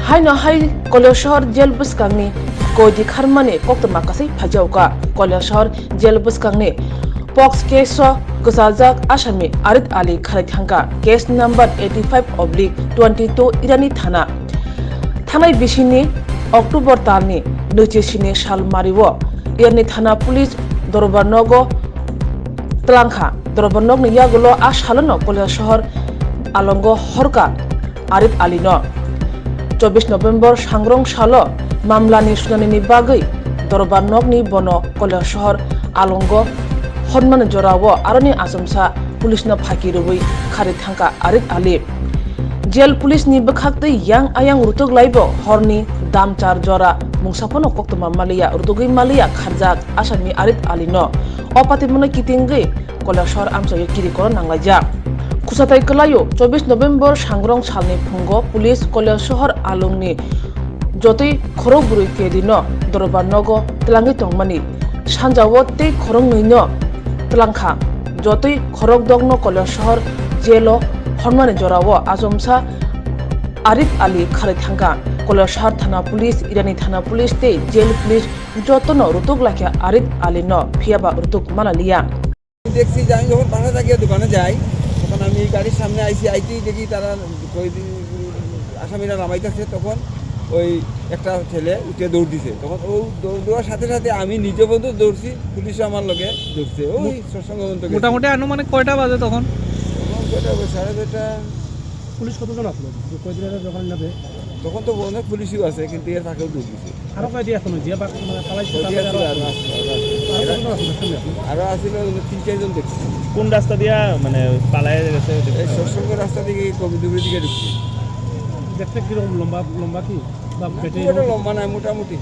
haino hai Koleshahar jel buskangni kodi kharmane koktama kasai phajauka Koleshahar jel buskangni Pox case Kusajak Asami Arit Ali Kharithanga case number 85/22 Irani Thana Thanai Bishini October Tani Nuchishini Shalmariwo Irani Thana Police Dorbarnogo Tlangha Dorbarnog ni yagulo ashalono Koleshahar Alongo Horka Arit Ali no 24 November Sangrong Shalo Mamlani Sunani Bagai Dorbarnogni Bono Koleshahar Alongo Honman Jorawo Aroni Asumsa Police na Phakirui Kharithanga Arit Ali Jail Police ni Bakhakte Yang Ayang Rutug Laibo Horni Damchar Jora Mungsapono Koktoma Malia Urdugi Malia Kharjak Asami Arit Ali no Opatimona Kitingi Koleshahar Amsa Yokiri Koron Nanglaja Kusatai Kelayo 24 November Sangrong Salni Phungo Police Koleshahar Alungni Jotoi Khorogburui Kedino Dorbarnogo Tlangi Tongmani Sanjawo Tei Khorong Nino Tlangkha Jotoi Khorok Dogno Koleshahar Jelo Honmane Jorawo Azomsa Arit Ali Kharithanga Koleshahar Thana Police Irani Thana Police Tei Jail Police Jotono Rutuk Lakya Arit Ali no Phiaba Rutuk Malalia দেখছি যে আমি যখন বাসা থেকে দোকানে যাই তখন আমি গাড়ির সামনে আইটি দেখি তারা আসামিরা নামাইতেছে তখন ওই একটা ছেলে উঠে দৌড় দিছে তখন ও দৌড় দেওয়ার সাথে সাথে আমি নিজে পর্যন্ত দৌড়ছি পুলিশও আমার লগে দৌড়ছে ওই সৎসঙ্গ মোটামুটি আনুমানিক কয়টা বাজে তখন কয়টা 2:30 পুলিশ কতজন আসলো কয়দিনের যখন যাবে তখন তো অনেক পুলিশও আছে কিন্তু এর ফাঁকেও দৌড় দিছে আরো কয়দি আসলো যে পালাইছে আরো আসছিল 3-4 জন দেখছি কোন রাস্তা দিয়া মানে পালায় গেছে এই সৎসঙ্গ রাস্তা থেকে কবিদুরের দিকে ঢুকছে দেখতে কিরকম লম্বা কি বা পেটে লম্বা নাই মোটামুটি